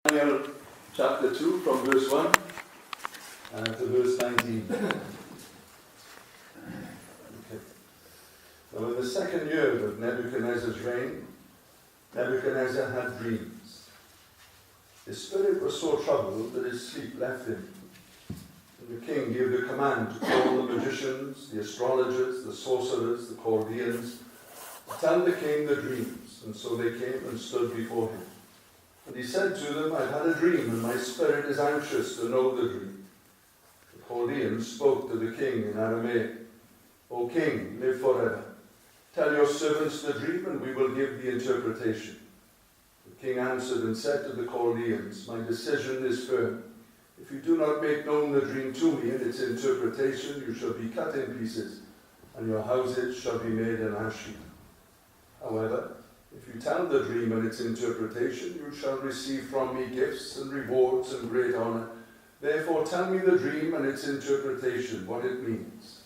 Daniel chapter 2 from verse 1 to verse 19. Okay. So in the second year of Nebuchadnezzar's reign, Nebuchadnezzar had dreams. His spirit was so troubled that his sleep left him. And the king gave the command to call the magicians, the astrologers, the sorcerers, the Chaldeans, to tell the king the dreams. And so they came and stood before him. And he said to them, I've had a dream, and my spirit is anxious to know the dream. The Chaldeans spoke to the king in Aramaic, O king, live forever. Tell your servants the dream, and we will give the interpretation. The king answered and said to the Chaldeans, my decision is firm. If you do not make known the dream to me and its interpretation, you shall be cut in pieces, and your houses shall be made an ash heap. However, if you tell the dream and its interpretation, you shall receive from me gifts and rewards and great honor. Therefore tell me the dream and its interpretation, what it means.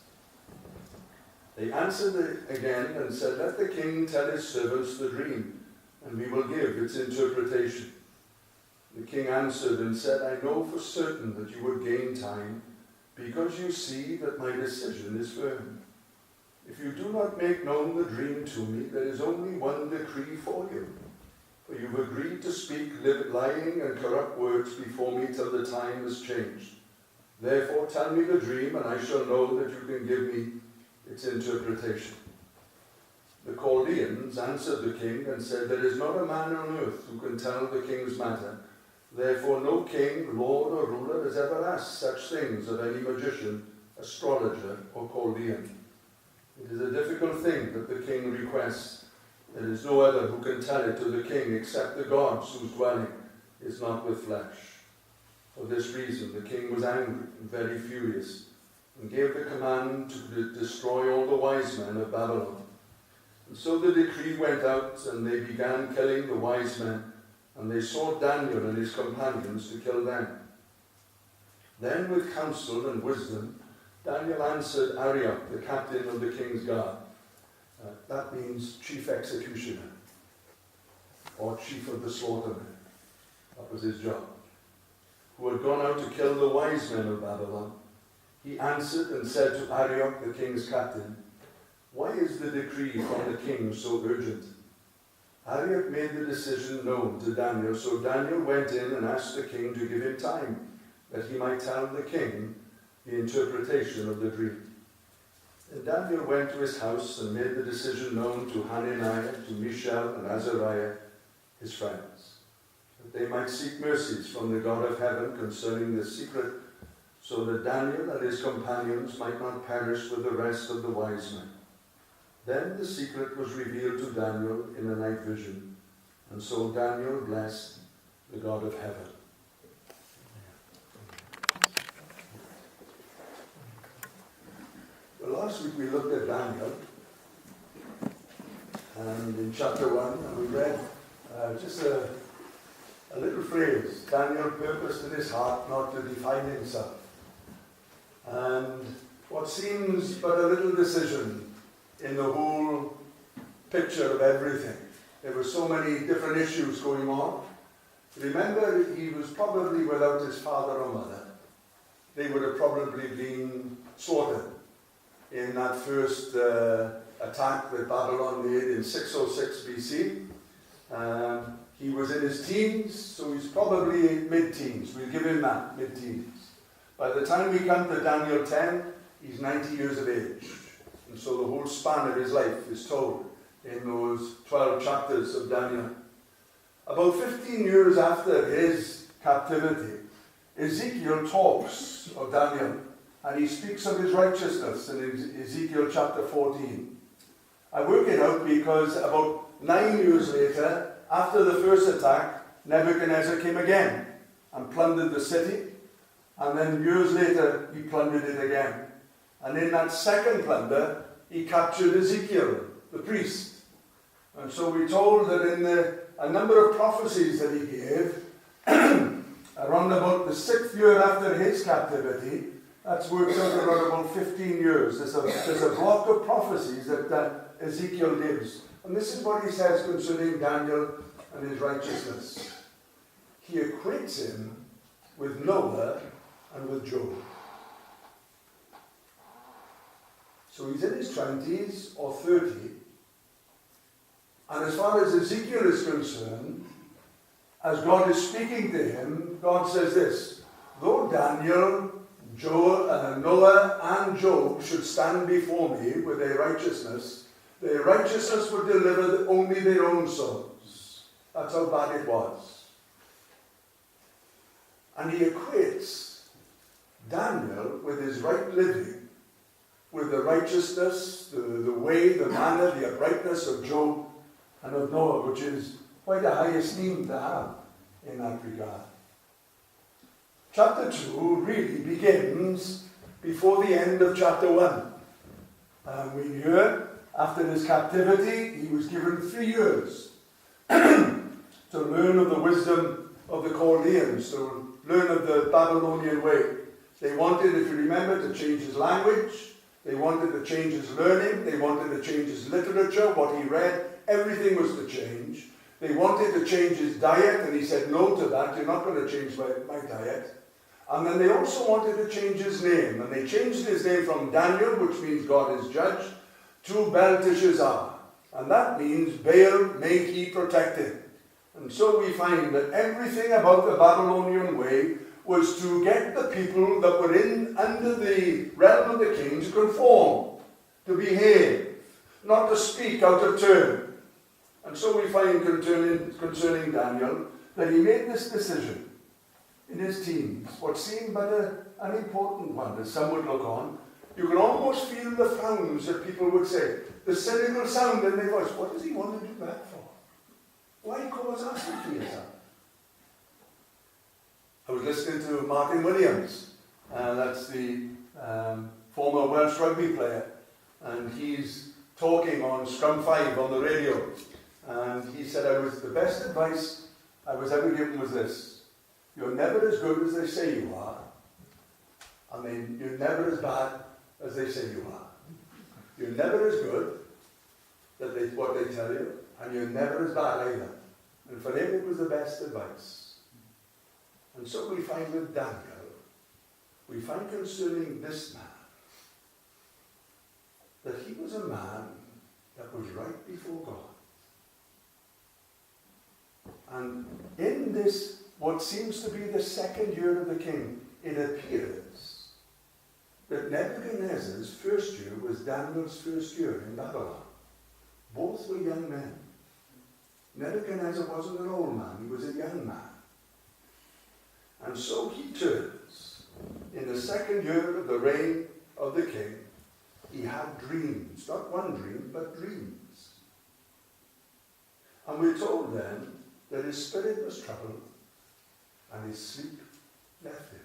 They answered again and said, let the king tell his servants the dream, and we will give its interpretation. The king answered and said, I know for certain that you would gain time, because you see that my decision is firm. If you do not make known the dream to me, there is only one decree for you. For you've agreed to speak lying and corrupt words before me till the time is changed. Therefore tell me the dream, and I shall know that you can give me its interpretation. The Chaldeans answered the king and said, there is not a man on earth who can tell the king's matter. Therefore no king, lord, or ruler has ever asked such things of any magician, astrologer, or Chaldean. It is a difficult thing that the king requests. There is no other who can tell it to the king except the gods whose dwelling is not with flesh. For this reason the king was angry and very furious, and gave the command to destroy all the wise men of Babylon. And so the decree went out, and they began killing the wise men, and they sought Daniel and his companions to kill them. Then with counsel and wisdom Daniel answered Arioch, the captain of the king's guard. That means chief executioner, or chief of the slaughtermen. That was his job. Who had gone out to kill the wise men of Babylon. He answered and said to Arioch, the king's captain, why is the decree from the king so urgent? Arioch made the decision known to Daniel, so Daniel went in and asked the king to give him time, that he might tell the king the interpretation of the dream. And Daniel went to his house and made the decision known to Hananiah, to Mishael, and Azariah, his friends, that they might seek mercies from the God of heaven concerning the secret, so that Daniel and his companions might not perish with the rest of the wise men. Then the secret was revealed to Daniel in a night vision, and so Daniel blessed the God of heaven. Well, last week we looked at Daniel, and in chapter 1, and we read just a little phrase, Daniel purposed in his heart not to define himself. And what seems but a little decision in the whole picture of everything. There were so many different issues going on. Remember, he was probably without his father or mother. They would have probably been slaughtered in that first attack that Babylon made in 606 BC. He was in his teens, so he's probably mid-teens. We'll give him that, mid-teens. By the time we come to Daniel 10, he's 90 years of age. And so the whole span of his life is told in those 12 chapters of Daniel. About 15 years after his captivity, Ezekiel talks of Daniel, and he speaks of his righteousness in Ezekiel chapter 14. I work it out because about 9 years later, after the first attack, Nebuchadnezzar came again and plundered the city. And then years later, he plundered it again. And in that second plunder, he captured Ezekiel, the priest. And so we're told that in a number of prophecies that he gave, around about the 6th year after his captivity, that's worked out around about 15 years. There's a block of prophecies that Ezekiel gives. And this is what he says concerning Daniel and his righteousness. he equates him with Noah and with Job. So he's in his 20s or 30, and as far as Ezekiel is concerned, as God is speaking to him, God says this: though Daniel, Noah and Job should stand before me with their righteousness would deliver only their own souls. That's how bad it was. And he equates Daniel with his right living, with the righteousness, the way, the manner, the uprightness of Job and of Noah, which is quite a high esteem to have in that regard. Chapter 2 really begins before the end of chapter 1. We hear after his captivity, he was given 3 years to learn of the wisdom of the Chaldeans, to learn of the Babylonian way. They wanted, if you remember, to change his language. They wanted to change his learning. They wanted to change his literature, what he read. Everything was to change. They wanted to change his diet, and he said no to that. You're not going to change my diet. And then they also wanted to change his name. And they changed his name from Daniel, which means God is judge, to Belteshazzar. And that means Baal, may he protect him. And so we find that everything about the Babylonian way was to get the people that were under the realm of the king to conform, to behave, not to speak out of turn. And so we find concerning Daniel that he made this decision in his teens, what seemed but an important one, as some would look on. You can almost feel the frowns that people would say, the cynical sound in their voice. What does he want to do that for? Why cause us to feel that? I was listening to Martin Williams, that's the former Welsh rugby player, and he's talking on Scrum 5 on the radio, and he said, the best advice I was ever given was this: you're never as good as they say you are. I mean, you're never as bad as they say you are. You're never as good as what they tell you, and you're never as bad either. And for him, it was the best advice. And so we find with Daniel, we find concerning this man, that he was a man that was right before God. And in this, what seems to be the second year of the king, it appears that Nebuchadnezzar's first year was Daniel's first year in Babylon. Both were young men. Nebuchadnezzar wasn't an old man, he was a young man. And so he turns. In the second year of the reign of the king, he had dreams. Not one dream, but dreams. And we're told then that his spirit was troubled and his sleep left him.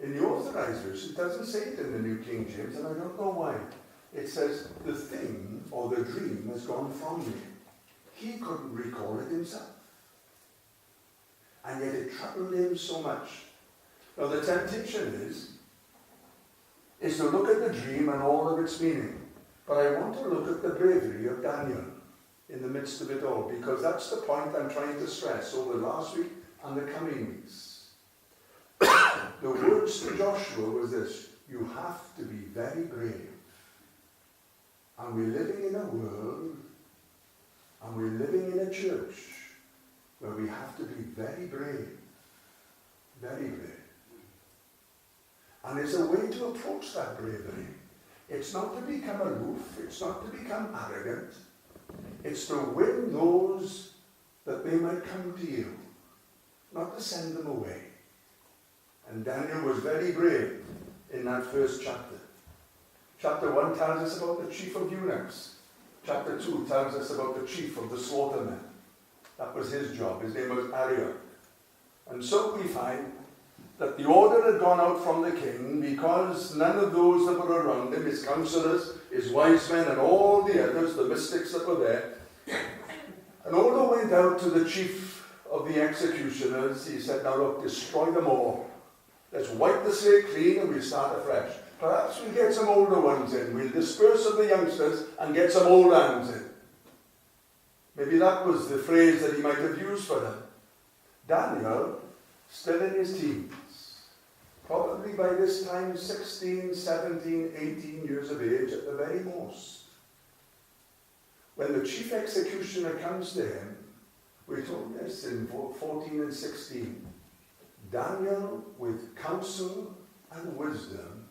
In the Authorized Version, it doesn't say it in the New King James, and I don't know why. It says, the thing or the dream has gone from me. He couldn't recall it himself. And yet it troubled him so much. Now the temptation is to look at the dream and all of its meaning. But I want to look at the bravery of Daniel in the midst of it all, because that's the point I'm trying to stress over last week and the coming weeks. The words to Joshua was this: you have to be very brave. And we're living in a world, and we're living in a church where we have to be very brave. Very brave. And there's a way to approach that bravery. It's not to become aloof. It's not to become arrogant. It's to win those that they might come to you, not to send them away. And Daniel was very brave in that first chapter. Chapter 1 tells us about the chief of eunuchs. Chapter 2 tells us about the chief of the slaughtermen. That was his job. His name was Arioch. And so we find that the order had gone out from the king because none of those that were around him, his counselors, his wise men, and all the others, the mystics that were there, an order went out to the chief of the executioners. He said, now look, destroy them all. Let's wipe the slate clean and we'll start afresh. Perhaps we'll get some older ones in. We'll disperse of the youngsters and get some old hands in. Maybe that was the phrase that he might have used for them. Daniel, still in his teens, probably by this time 16, 17, 18 years of age at the very most. When the chief executioner comes to him, we're told this in 14 and 16, Daniel, with counsel and wisdom,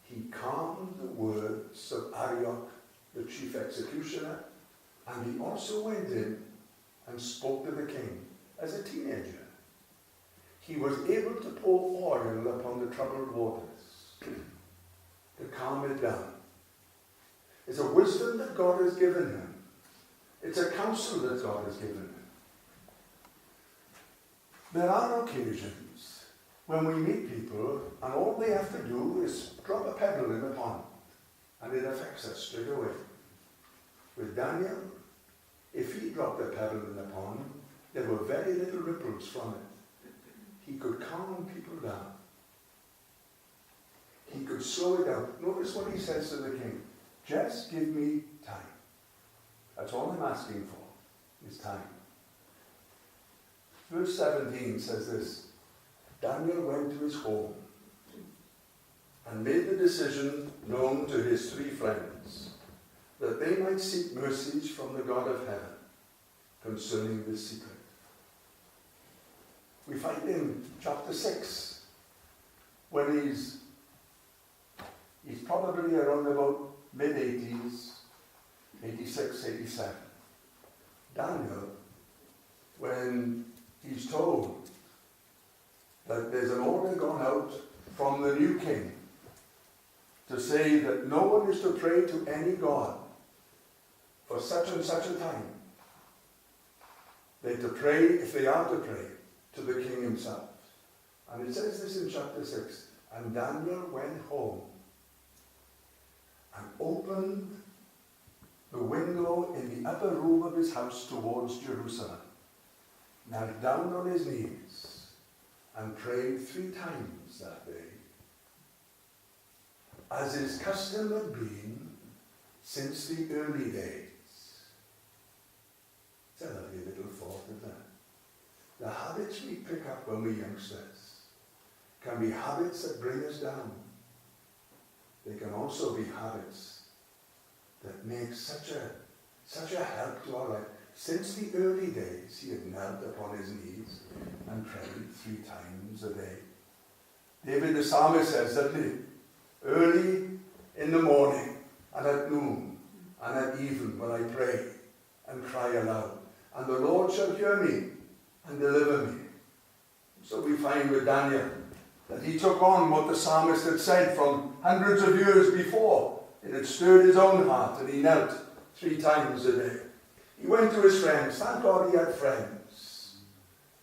he calmed the words of Arioch, the chief executioner, and he also went in and spoke to the king as a teenager. He was able to pour oil upon the troubled waters to calm it down. It's a wisdom that God has given him. It's a counsel that God has given him. There are occasions when we meet people and all they have to do is drop a pebble in the pond and it affects us straight away. With Daniel, if he dropped a pebble in the pond, there were very little ripples from it. He could calm people down. He could slow it down. Notice what he says to the king. Just give me time. That's all I'm asking for, is time. Verse 17 says this. Daniel went to his home and made the decision known to his 3 friends that they might seek mercies from the God of heaven concerning this secret. We find in chapter 6, when he's probably around about mid-80s, 86, 87. Daniel, when he's told that there's an order gone out from the new king to say that no one is to pray to any god for such and such a time. They're to pray, if they are to pray, to the king himself. And it says this in chapter 6. And Daniel went home and opened the window in the upper room of his house towards Jerusalem, knelt down on his knees, and prayed 3 times that day, as his custom had been since the early days. It's a lovely little thought, isn't it? The habits we pick up when we're youngsters can be habits that bring us down. They can also be habits that make such a help to our life. Since the early days, he had knelt upon his knees and prayed 3 times a day. David the psalmist says, doesn't he? Early in the morning and at noon and at even will I pray and cry aloud. And the Lord shall hear me and deliver me. So we find with Daniel that he took on what the psalmist had said from hundreds of years before. It had stirred his own heart, and he knelt 3 times a day. He went to his friends. Thank God he had friends.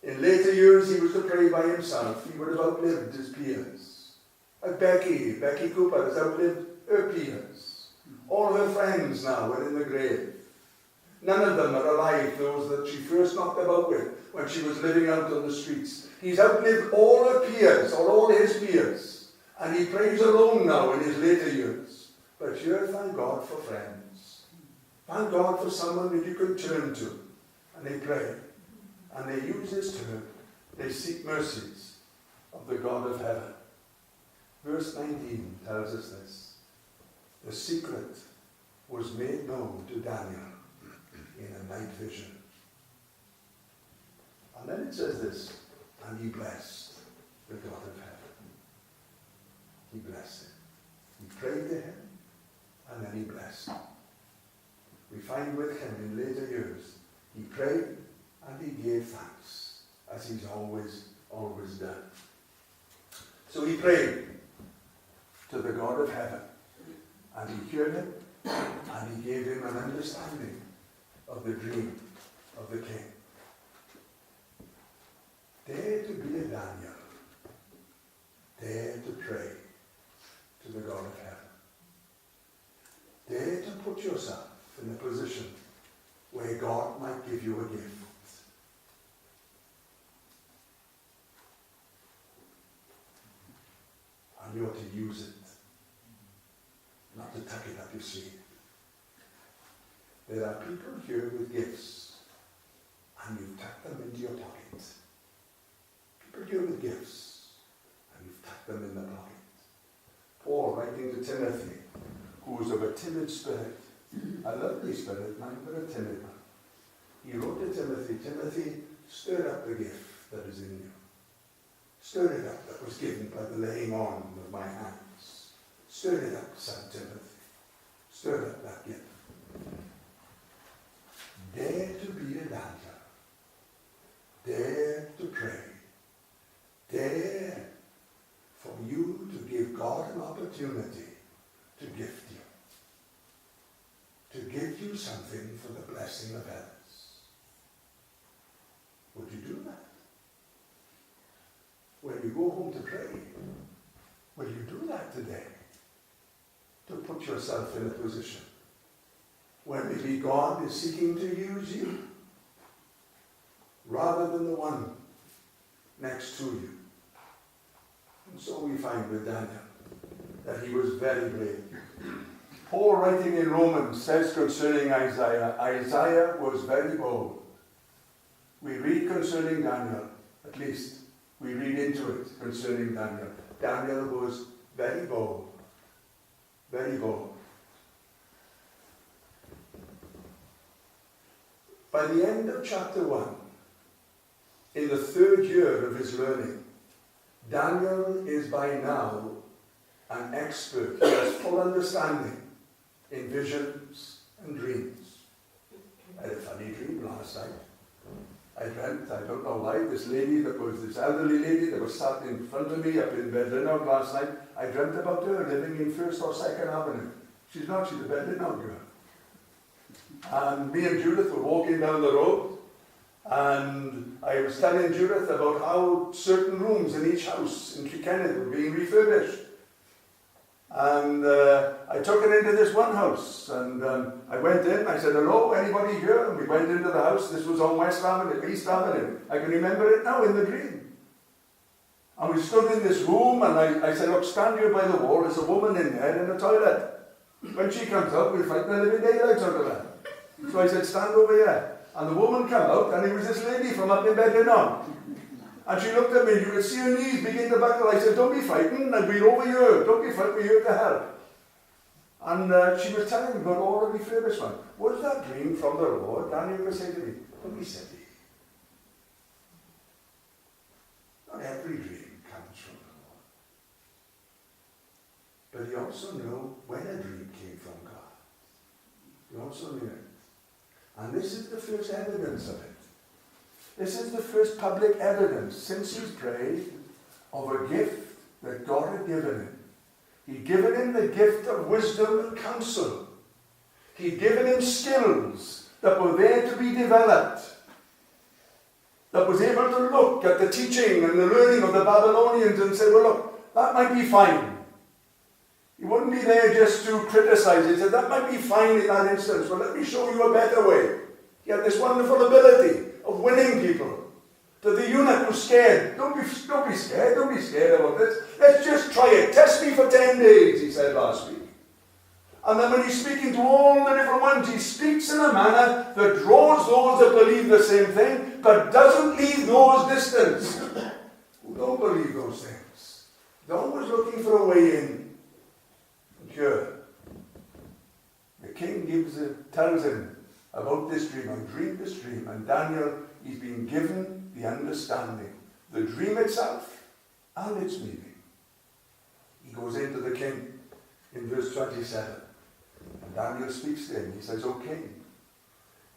In later years, he was to pray by himself. He would have outlived his peers. Like Becky Cooper has outlived her peers. All her friends now are in the grave. None of them are alive, those that she first knocked about with when she was living out on the streets. He's outlived all her peers, or all his peers. And he prays alone now in his later years. But here, thank God for friends. Thank God for someone that you can turn to. And they pray. And they use his term. They seek mercies of the God of heaven. Verse 19 tells us this. The secret was made known to Daniel in a night vision. And then it says this, and he blessed the God of heaven. He blessed him. He prayed to him, and then he blessed him. We find with him in later years, he prayed and he gave thanks, as he's always done. So he prayed to the God of heaven, and he heard him, and he gave him an understanding of the dream of the king. Dare to be a Daniel. Dare to pray to the God of heaven. Dare to put yourself in a position where God might give you a gift. And you are to use it, not to tuck it up your sleeve. There are people here with gifts, and you've tucked them into your pocket. equipped you with gifts, and you've tucked them in the pocket. Paul, writing to Timothy, who was of a timid spirit, a lovely spirit, man, but a timid one. He wrote to Timothy, Timothy, stir up the gift that is in you. Stir it up that was given by the laying on of my hands. Stir it up, son Timothy. Stir up that gift. Dare to be a dancer. Dare to pray. Dare for you to give God an opportunity to gift you. To give you something for the blessing of others. Would you do that? When you go home to pray, will you do that today? To put yourself in a position where maybe God is seeking to use you rather than the one next to you. And so we find with Daniel that he was very brave. Paul, writing in Romans, says concerning Isaiah, Isaiah was very bold. We read concerning Daniel, at least we read into it concerning Daniel. Daniel was very bold. Very bold. By the end of chapter 1, in the 3rd year of his learning, Daniel is by now an expert. He has full understanding in visions and dreams. I had a funny dream last night. I dreamt, I don't know why, this elderly lady that was sat in front of me up in Penyrheol last night, I dreamt about her living in 1st or 2nd Avenue. She's a Penyrheol girl. And me and Judith were walking down the road, and I was telling Judith about how certain rooms in each house in Kilkenny were being refurbished. And I took her into this one house, and I went in, I said, hello, anybody here? And we went into the house. This was on East Avenue. I can remember it now in the dream. And we stood in this room, and I said, look, stand here by the wall. There's a woman in there in the toilet. When she comes out, we'll fight the living daylights out of her. So I said, stand over here. And the woman came out, and it was this lady from up in Penyrheol. And she looked at me, and you could see her knees begin to buckle. I said, don't be frightened, and we're over here. Don't be frightened, we're here to help. And she was telling me about all the refurbishment. Was that dream from the Lord? Daniel could say to me, don't be silly. Not every dream comes from the Lord. But he also knew when a dream came from God. He also knew it. And this is the first evidence of it. This is the first public evidence since he's prayed of a gift that God had given him. He'd given him the gift of wisdom and counsel. He'd given him skills that were there to be developed. That was able to look at the teaching and the learning of the Babylonians and say, well, look, that might be fine. He wouldn't be there just to criticize it. He said, that might be fine in that instance, but let me show you a better way. He had this wonderful ability of winning people. To the eunuch who's scared, don't be scared about this. Let's just try it. Test me for 10 days, he said last week. And then when he's speaking to all the different ones, he speaks in a manner that draws those that believe the same thing, but doesn't leave those distance who don't believe those things. They're always looking for a way in. And here, the king tells him about this dream. I dreamed this dream, and Daniel, he's been given the understanding, the dream itself and its meaning. He goes into the king in verse 27, and Daniel speaks to him. He says, O king,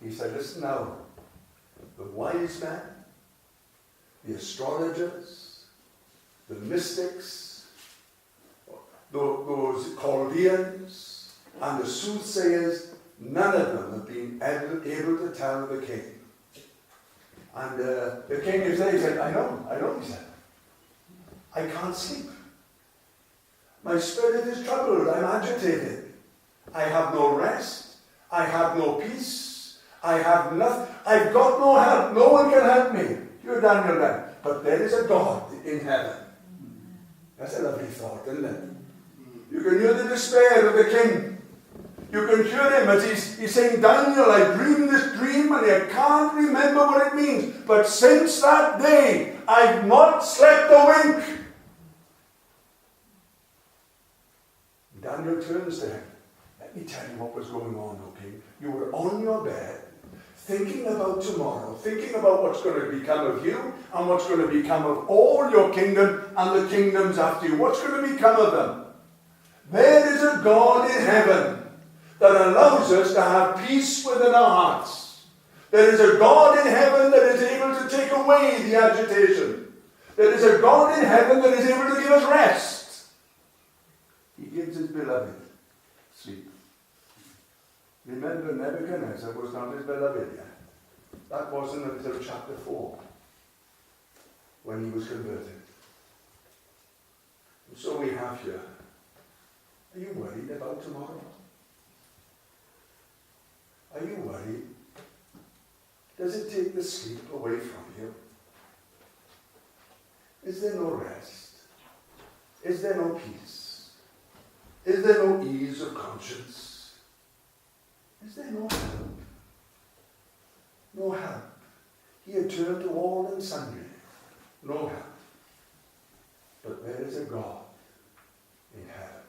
he said, listen now, the wise men, the astrologers, the mystics, those Chaldeans, and the soothsayers, none of them have been able to tell the king. And the king is there, he said, I know, he said. I can't sleep. My spirit is troubled, I'm agitated. I have no rest. I have no peace. I have nothing. I've got no help. No one can help me. You're Daniel then. But there is a God in heaven. That's a lovely thought, isn't it? You can hear the despair of the king. You can hear him as he's saying, Daniel, I dreamed this dream and I can't remember what it means. But since that day, I've not slept a wink. Daniel turns to him. Let me tell you what was going on, O king. You were on your bed, thinking about tomorrow, thinking about what's going to become of you and what's going to become of all your kingdom and the kingdoms after you. What's going to become of them? There is a God in heaven that allows us to have peace within our hearts. There is a God in heaven that is able to take away the agitation. There is a God in heaven that is able to give us rest. He gives his beloved sleep. Remember, Nebuchadnezzar was not his beloved yet. That wasn't until chapter 4, when he was converted. And so we have here, are you worried about tomorrow? Are you worried? Does it take the sleep away from you? Is there no rest? Is there no peace? Is there no ease of conscience? Is there no help? No help. He had turned to all and sundry. No help. But there is a God in heaven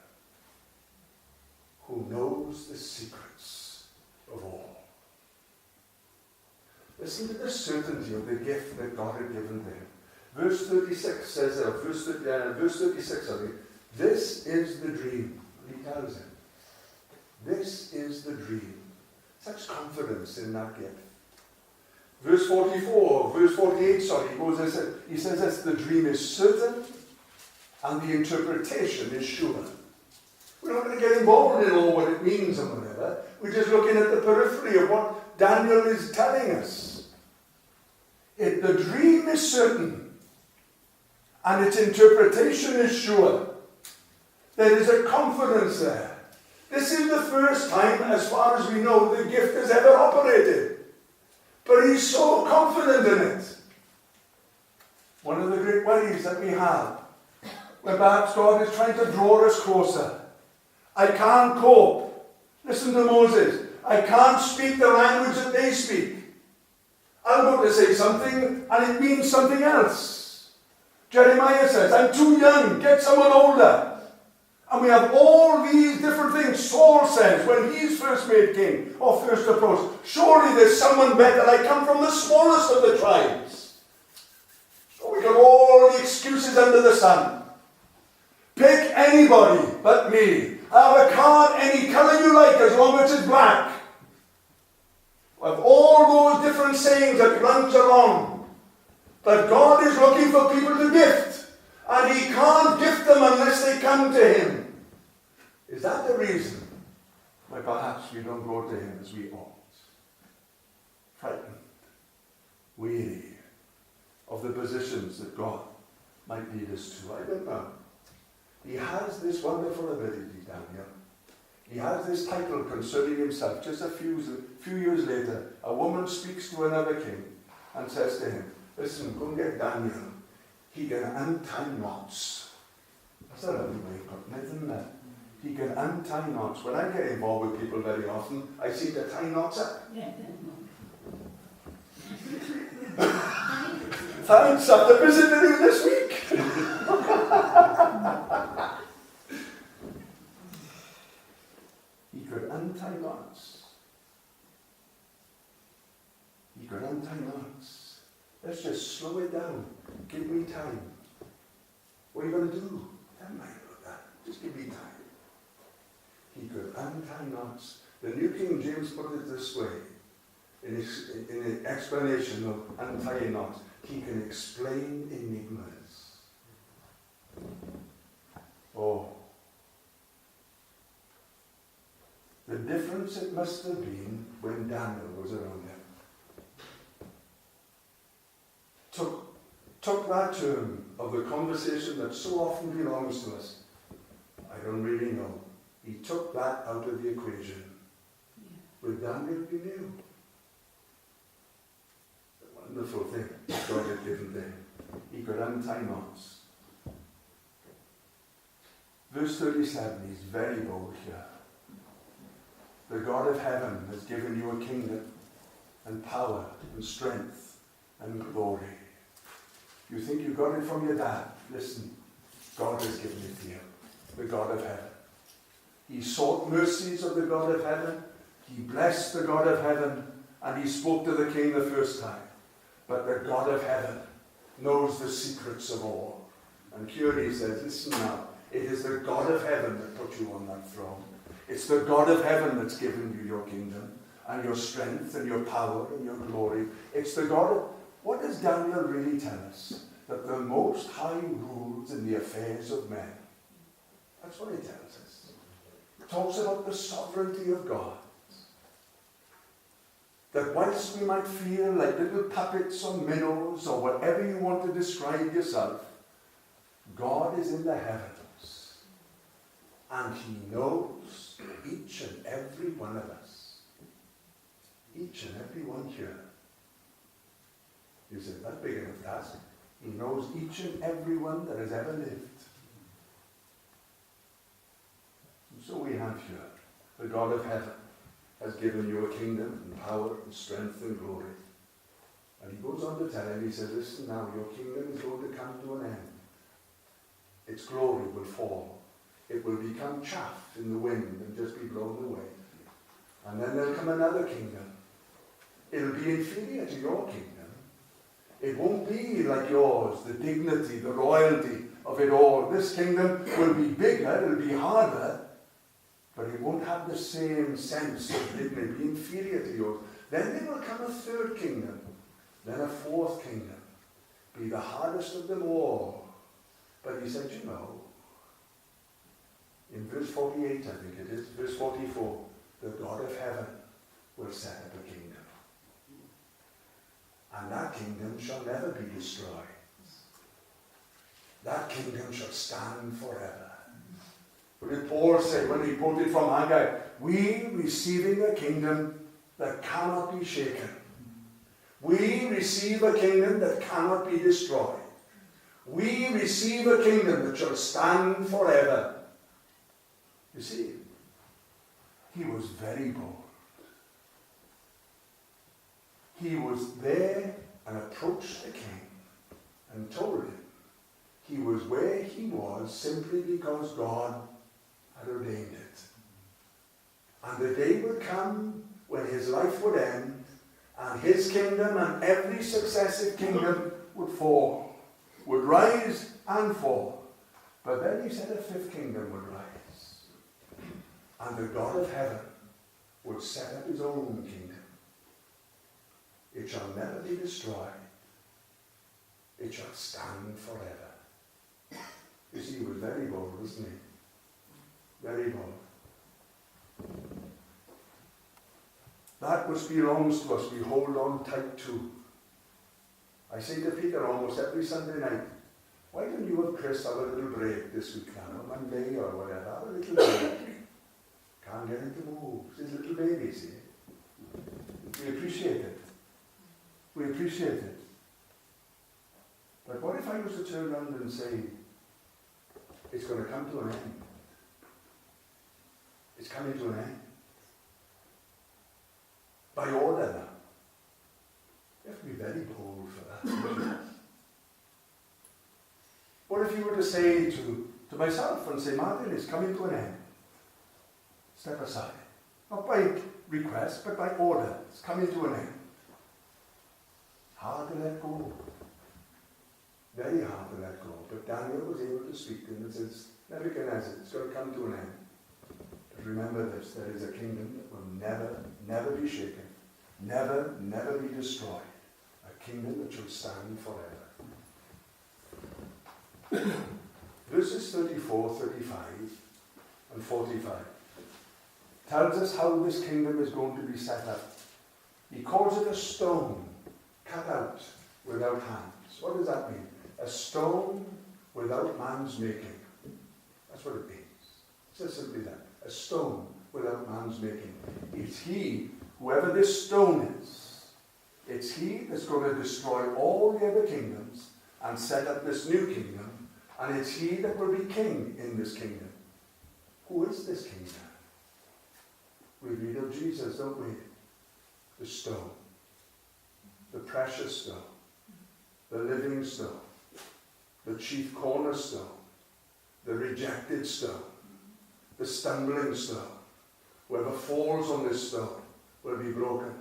who knows the secrets of all. Listen to the certainty of the gift that God had given them. Verse 36 says, verse 36, this is the dream. He tells him, this is the dream. Such confidence in that gift. Verse 48, he says this, the dream is certain and the interpretation is sure. We're not going to get involved in all what it means and whatever. We're just looking at the periphery of what Daniel is telling us. The dream is certain and its interpretation is sure. There is a confidence there. This is the first time, as far as we know, the gift has ever operated. But he's so confident in it. One of the great worries that we have, where perhaps God is trying to draw us closer. I can't cope. Listen to Moses. I can't speak the language that they speak. I'm going to say something and it means something else. Jeremiah says, I'm too young, get someone older. And we have all these different things. Saul says, when he's first made king, or first approached, surely there's someone better. I come from the smallest of the tribes. So we got all the excuses under the sun. Pick anybody but me. Have a card any colour you like as long as it's black. Of all those different sayings that runs along. But God is looking for people to gift. And he can't gift them unless they come to him. Is that the reason why perhaps we don't go to him as we ought? Frightened, weary of the positions that God might lead us to. I don't know. He has this wonderful ability, Daniel. He has this title concerning himself. Just a few years later, a woman speaks to another king and says to him, listen, go and get Daniel. He can untie knots. That's a lovely way of putting it, isn't it? He can untie knots. When I get involved with people very often, I seem to tie knots up. Thanks, after visiting you this week. He could untie knots. He could untie knots. Let's just slow it down. Give me time. What are you going to do? Never mind about that. Just give me time. He could untie knots. The New King James put it this way, in the explanation of untying knots. He can explain enigmas. Oh. The difference it must have been when Daniel was around him. Took that term of the conversation that so often belongs to us. I don't really know. He took that out of the equation. With Daniel, he knew. The wonderful thing God had given them. He could untie knots. Verse 37 is very bold here. The God of heaven has given you a kingdom and power and strength and glory. You think you got it from your dad? Listen, God has given it to you. The God of heaven. He sought mercies of the God of heaven. He blessed the God of heaven. And he spoke to the king the first time. But the God of heaven knows the secrets of all. And here he says, listen now, it is the God of heaven that put you on that throne. It's the God of heaven that's given you your kingdom and your strength and your power and your glory. It's the God of... What does Daniel really tell us? That the Most High rules in the affairs of men. That's what he tells us. It talks about the sovereignty of God. That whilst we might feel like little puppets or minnows or whatever you want to describe yourself, God is in the heavens. And he knows each and every one of us. Each and every one here. You say, that's big enough task. He knows each and every one that has ever lived. And so we have here, the God of heaven has given you a kingdom and power and strength and glory. And he goes on to tell him, he says, listen now, your kingdom is going to come to an end. Its glory will fall. It will become chaff in the wind and just be blown away. And then there'll come another kingdom. It'll be inferior to your kingdom. It won't be like yours, the dignity, the royalty of it all. This kingdom will be bigger, it'll be harder, but it won't have the same sense of dignity. It'll be inferior to yours. Then there will come a third kingdom, then a fourth kingdom, be the hardest of them all. But he said, you know, in verse 48, I think it is, verse 44, the God of heaven will set up a kingdom. And that kingdom shall never be destroyed. That kingdom shall stand forever. What did Paul say when he quoted from Haggai? We receiving a kingdom that cannot be shaken. We receive a kingdom that cannot be destroyed. We receive a kingdom that shall stand forever. You see, he was very bold. He was there and approached the king and told him he was where he was simply because God had ordained it. And the day would come when his life would end and his kingdom and every successive kingdom would fall, would rise and fall. But then he said a fifth kingdom would rise. And the God of heaven would set up his own kingdom. It shall never be destroyed. It shall stand forever. You see, he was very bold, wasn't he? Very bold. That which belongs to us, we hold on tight to. I say to Peter almost every Sunday night, why don't you and Chris have a little break this week now, on Monday or whatever, have a little break. Can't get him to move. He's little baby, see. We appreciate it. We appreciate it. But what if I was to turn around and say, it's going to come to an end? It's coming to an end. By order now. You have to be very bold for that. What if you were to say to myself and say, Martin, it's coming to an end. Step aside. Not by request, but by order. It's coming to an end. Hard to let go. Very hard to let go. But Daniel was able to speak to him and says, Nebuchadnezzar, it's going to come to an end. But remember this, there is a kingdom that will never, never be shaken. Never, never be destroyed. A kingdom that shall stand forever. Verses 34, 35, and 45 tells us how this kingdom is going to be set up. He calls it a stone cut out without hands. What does that mean? A stone without man's making. That's what it means. It's just simply that. A stone without man's making. It's he, whoever this stone is, it's he that's going to destroy all the other kingdoms and set up this new kingdom, and it's he that will be king in this kingdom. Who is this kingdom? We read of Jesus, don't we? The stone, the precious stone, the living stone, the chief cornerstone, the rejected stone, the stumbling stone. Whoever falls on this stone will be broken,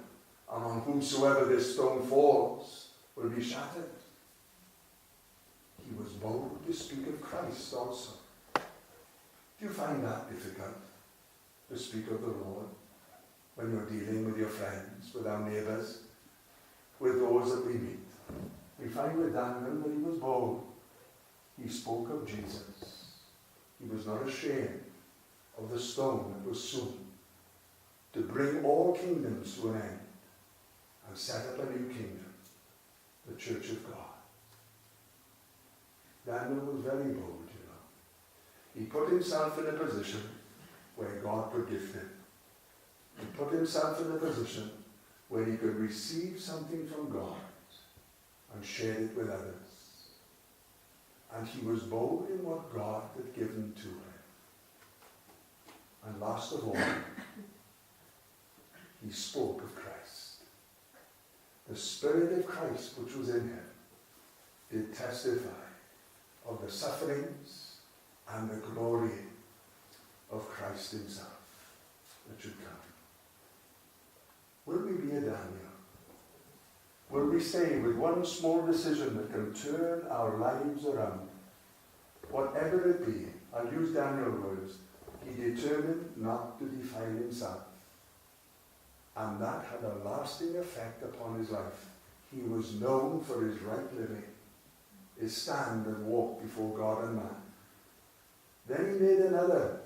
and on whomsoever this stone falls will be shattered. He was bold to speak of Christ also. Do you find that difficult, to speak of the Lord, when you're dealing with your friends, with our neighbours, with those that we meet? We find with Daniel that he was bold. He spoke of Jesus. He was not ashamed of the stone that was soon to bring all kingdoms to an end and set up a new kingdom, the Church of God. Daniel was very bold, you know. He put himself in a position where God could gift him. He put himself in a position where he could receive something from God and share it with others. And he was bold in what God had given to him. And last of all, he spoke of Christ. The Spirit of Christ which was in him did testify of the sufferings and the glory of Christ himself that should come. Will we be a Daniel? Will we say with one small decision that can turn our lives around? Whatever it be, I'll use Daniel's words, he determined not to defile himself. And that had a lasting effect upon his life. He was known for his right living, his stand and walk before God and man. Then he made another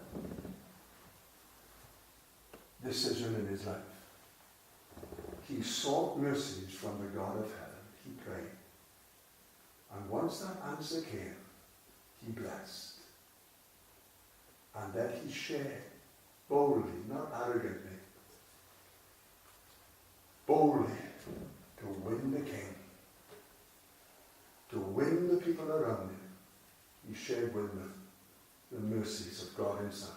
decision in his life. He sought mercies from the God of heaven. He prayed. And once that answer came, he blessed. And then he shared boldly, not arrogantly, boldly to win the king, to win the people around him. He shared with them the mercies of God himself.